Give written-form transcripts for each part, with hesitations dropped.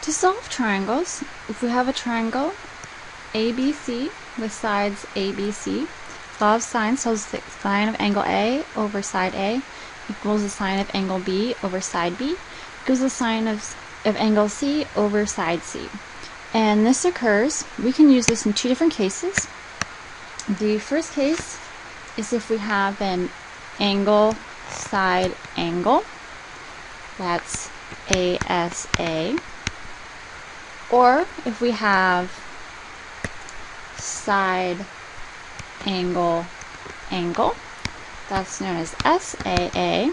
To solve triangles, if we have a triangle ABC with sides ABC, law of sines tells us the sine of angle A over side A equals the sine of angle B over side B equals the sine of angle C over side C. And this occurs, we can use this in two different cases. The first case is if we have an angle side angle, that's ASA, or if we have side angle angle, that's known as SAA.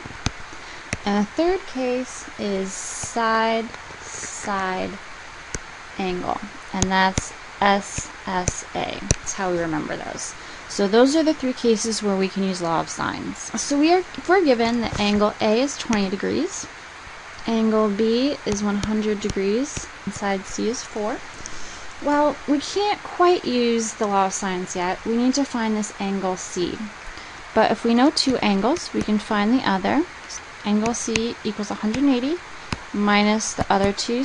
And the third case is side side angle, and that's SSA. That's how we remember those. So those are the three cases where we can use law of sines. So if we're given that angle A is 20 degrees, angle B is 100 degrees, and side C is 4. Well, we can't quite use the law of sines yet. We need to find this angle C. But if we know two angles, we can find the other. Angle C equals 180 minus the other two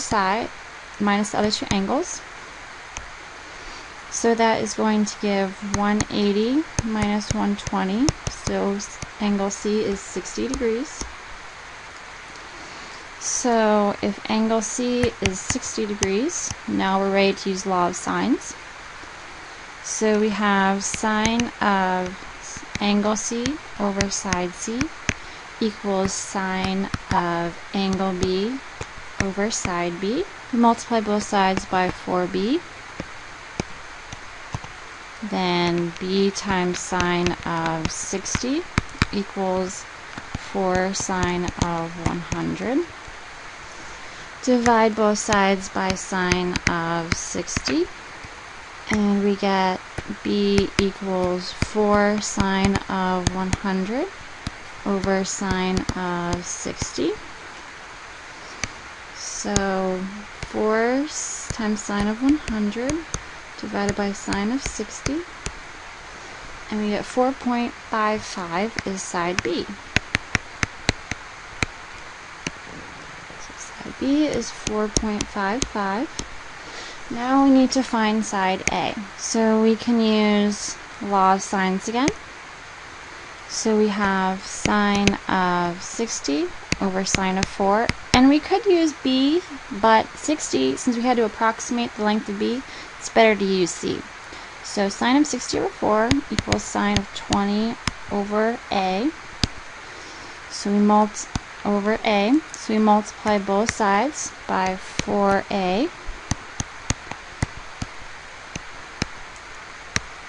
angles. So that is going to give 180 minus 120. So angle C is 60 degrees. So if angle C is 60 degrees, now we're ready to use law of sines. So we have sine of angle C over side C equals sine of angle B over side B. We multiply both sides by 4B. Then B times sine of 60 equals 4 sine of 100. Divide both sides by sine of 60, and we get B equals 4 sine of 100 over sine of 60. So 4 times sine of 100 divided by sine of 60, and we get 4.55 is side B. So side B is 4.55. Now we need to find side A. So we can use law of sines again. So we have sine of 60 over sine of 4, and we could use B, but 60, since we had to approximate the length of B, it's better to use C. So sine of 60 over 4 equals sine of 20 over A. So we multiply both sides by 4A.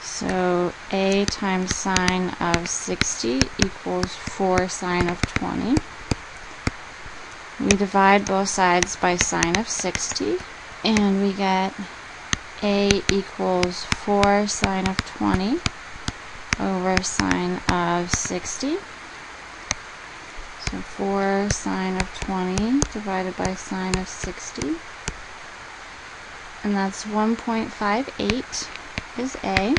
So A times sine of 60 equals 4 sine of 20. We divide both sides by sine of 60, and we get A equals 4 sine of 20 over sine of 60. So 4 sine of 20 divided by sine of 60. And that's 1.58 is A.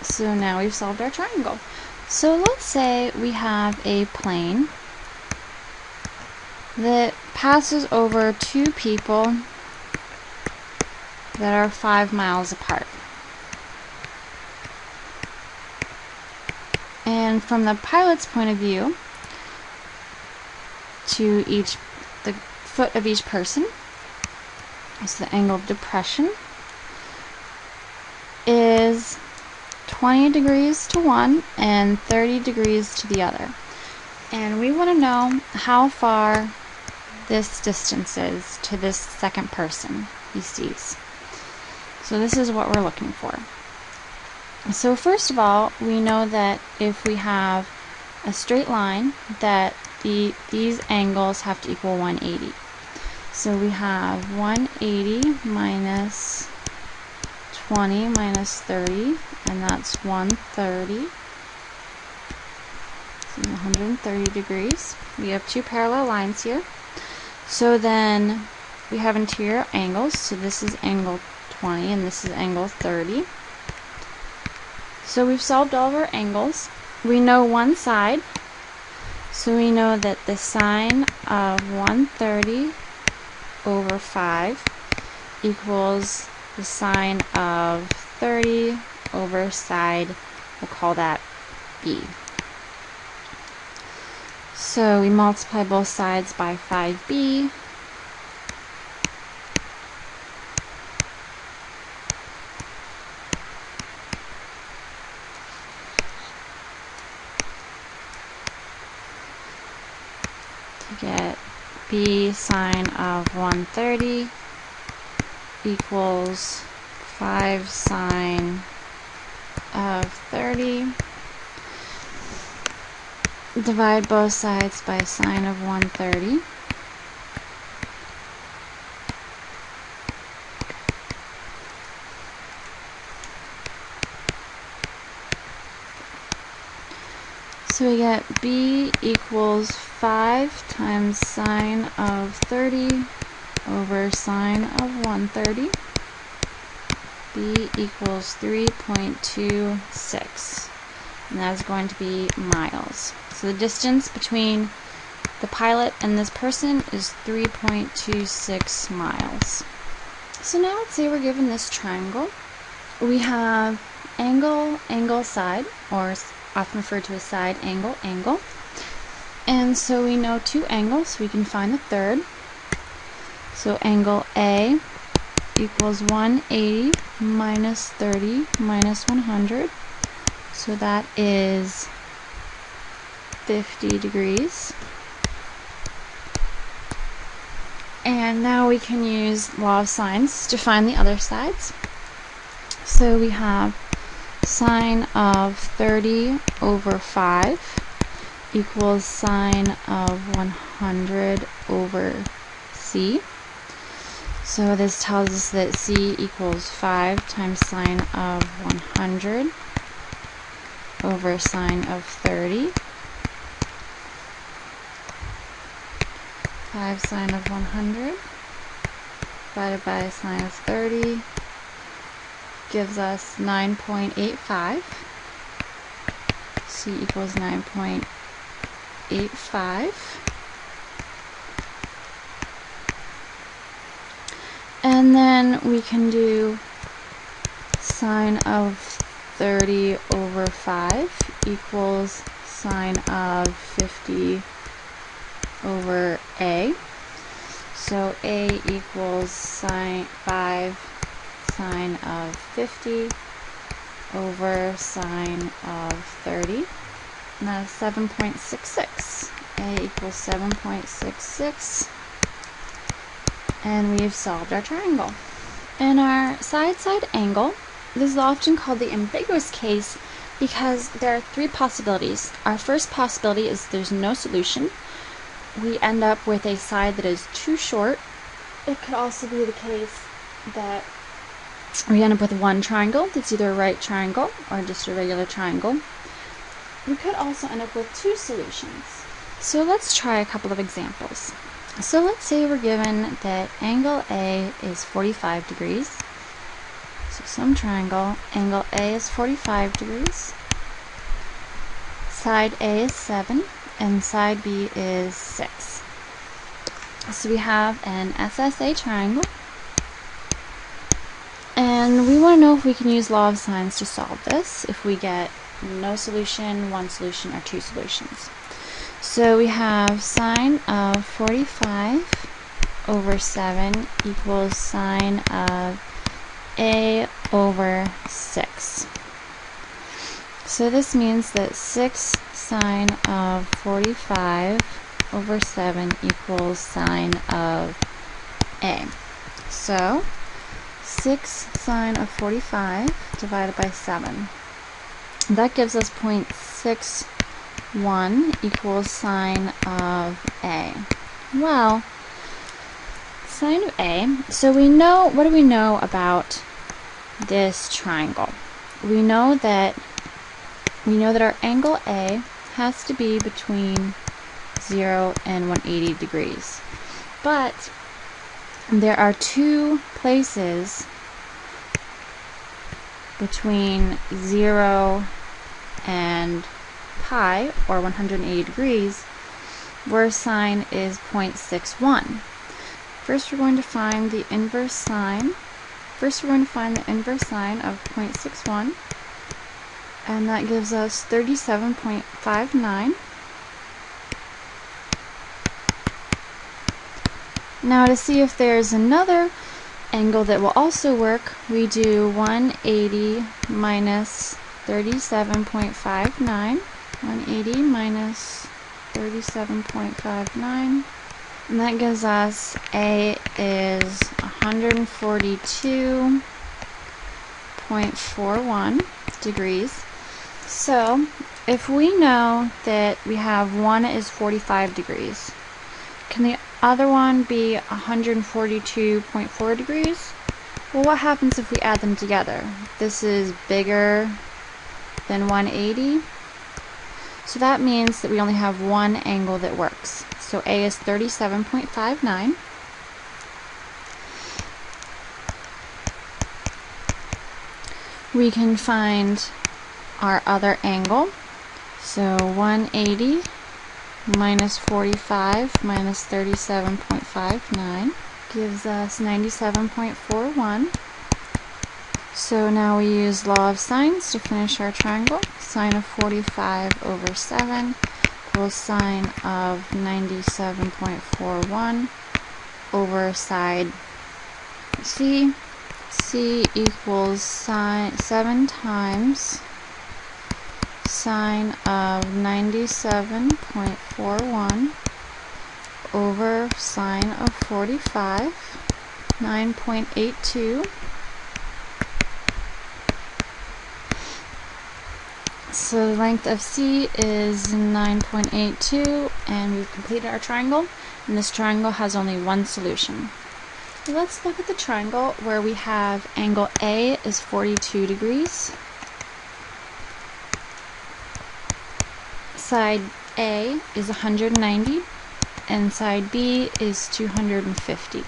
So now we've solved our triangle. So let's say we have a plane that passes over two people that are 5 miles apart. And from the pilot's point of view, to the foot of each person, so the angle of depression is 20 degrees to one and 30 degrees to the other. And we want to know how far this distance is to this second person he sees. So this is what we're looking for. So first of all, we know that if we have a straight line, that these angles have to equal 180. So we have 180 minus 20 minus 30, and that's 130. So 130 degrees. We have two parallel lines here. So then we have interior angles. So this is angle 20 and this is angle 30. So we've solved all of our angles. We know one side. So we know that the sine of 130 over 5 equals the sine of 30 over side, we'll call that B. So we multiply both sides by 5B. To get B sine of 130 equals 5 sine of 30. Divide both sides by sine of 130. So we get B equals 5 times sine of 30 over sine of 130. B equals 3.26. And that's going to be miles. So the distance between the pilot and this person is 3.26 miles. So now let's say we're given this triangle. We have angle, angle, side, or often referred to as side, angle, angle. And so we know two angles, we can find the third. So angle A equals 180 minus 30 minus 100. So that is 50 degrees. And now we can use law of sines to find the other sides. So we have sine of 30 over 5 equals sine of 100 over C. So this tells us that C equals 5 times sine of 100 over sine of 30. 5 sine of 100 divided by sine of 30 gives us 9.85. C equals 9.85. And then we can do sine of 30 over 5 equals sine of 50 over A. So A equals sine 5 sine of 50 over sine of 30. And that's 7.66. A equals 7.66. And we've solved our triangle. And our side-side angle, this is often called the ambiguous case because there are three possibilities. Our first possibility is there's no solution. We end up with a side that is too short. It could also be the case that we end up with one triangle that's either a right triangle or just a regular triangle. We could also end up with two solutions. So let's try a couple of examples. So let's say we're given that angle A is 45 degrees. So some triangle, angle A is 45 degrees. Side A is 7 and side B is 6. So we have an SSA triangle. And we want to know if we can use law of sines to solve this, if we get no solution, one solution, or two solutions. So we have sine of 45 over 7 equals sine of A over 6. So this means that 6 sine of 45 over 7 equals sine of A. So 6 sine of 45 divided by 7. That gives us 0.61 equals sine of A. Well, sine of A, so we know, what do we know about this triangle? We know that our angle A has to be between 0 and 180 degrees. But there are two places between 0 and pi, or 180 degrees, where sine is 0.61. First we're going to find the inverse sine. First we're going to find the inverse sine of 0.61, and that gives us 37.59. Now to see if there's another angle that will also work, we do 180 minus 37.59. 180 minus 37.59. And that gives us A is 142.41 degrees. So if we know that we have one is 45 degrees, can the other one be 142.4 degrees? Well, what happens if we add them together? This is bigger than 180. So that means that we only have one angle that works. So A is 37.59. We can find our other angle. So 180 minus 45 minus 37.59 gives us 97.41. So now we use law of sines to finish our triangle. Sine of 45 over 7 equals sine of 97.41 over side C. C equals 7 times sine of 97.41 over sine of 45, 9.82. So the length of C is 9.82, and we've completed our triangle, and this triangle has only one solution. So let's look at the triangle where we have angle A is 42 degrees. Side A is 190, and side B is 250.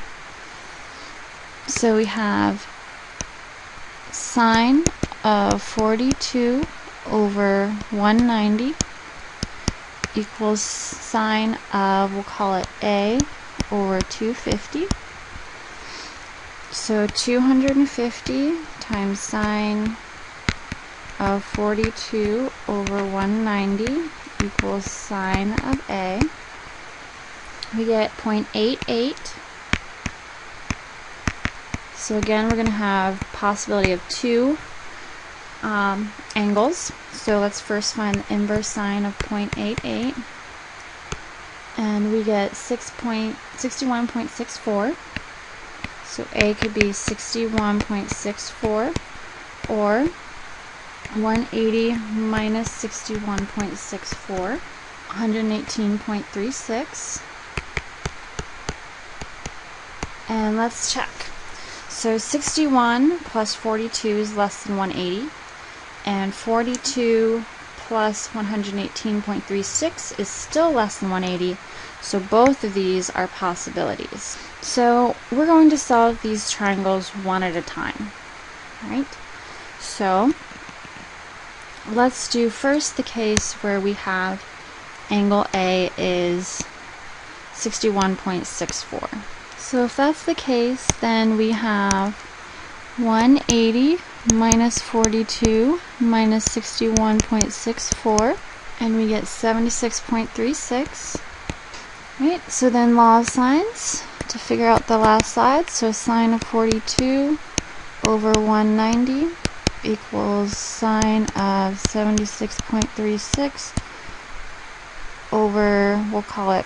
So we have sine of 42 over 190 equals sine of, we'll call it A, over 250. So 250 times sine of 42 over 190 equals sine of A. We get 0.88. So again, we're going to have possibility of two angles. So let's first find the inverse sine of 0.88, and we get 61.64. So A could be 61.64, or 180 minus 61.64, 118.36. And let's check. So 61 plus 42 is less than 180, and 42 plus 118.36 is still less than 180, so both of these are possibilities. So we're going to solve these triangles one at a time. Alright, so let's do first the case where we have angle A is 61.64. So if that's the case, then we have 180 minus 42 minus 61.64, and we get 76.36. Right, so then law of sines to figure out the last side. So sine of 42 over 190 equals sine of 76.36 over, we'll call it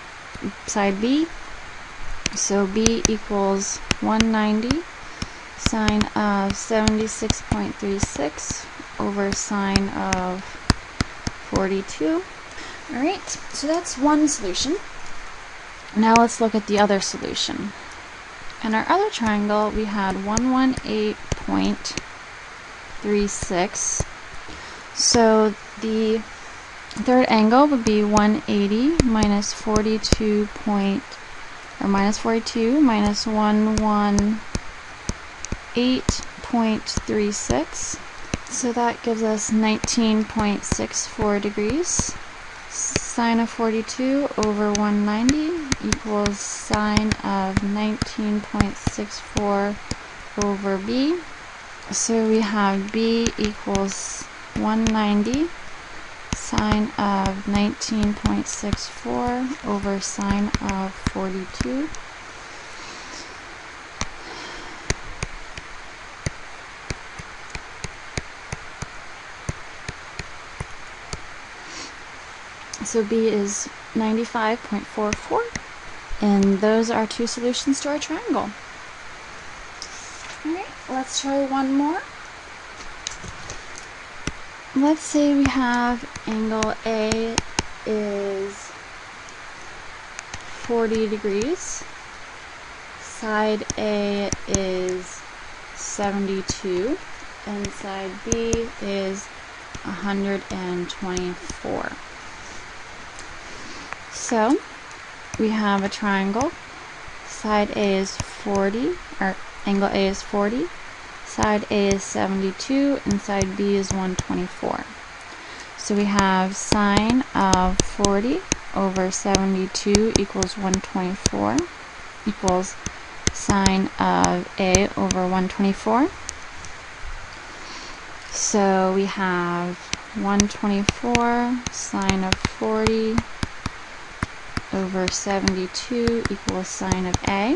side B. So B equals 190 sine of 76.36 over sine of 42. Alright, so that's one solution. Now let's look at the other solution. In our other triangle, we had 118.36. So the third angle would be 180 minus 42 minus 118.36. So that gives us 19.64 degrees. sine of 42 over 190 equals sine of 19.64 over b. So we have b equals 190 sine of 19.64 over sine of 42. So b is 95.44, and those are two solutions to our triangle. Alright, let's try one more. Let's say we have angle A is 40 degrees, side A is 72, and side B is 124. So we have a triangle. Side A is 40, or angle A is 40, side A is 72, and side B is 124. So we have sine of 40 over 72 equals 124 equals sine of A over 124. So we have 124 sine of 40 over 72 equals sine of A.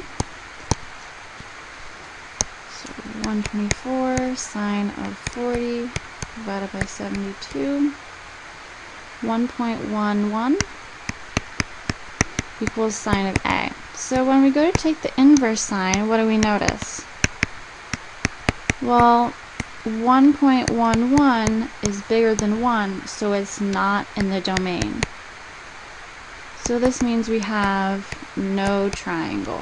So 124 sine of 40 divided by 72, 1.11 equals sine of A. So when we go to take the inverse sine, what do we notice? Well, 1.11 is bigger than 1, so it's not in the domain. So this means we have no triangle.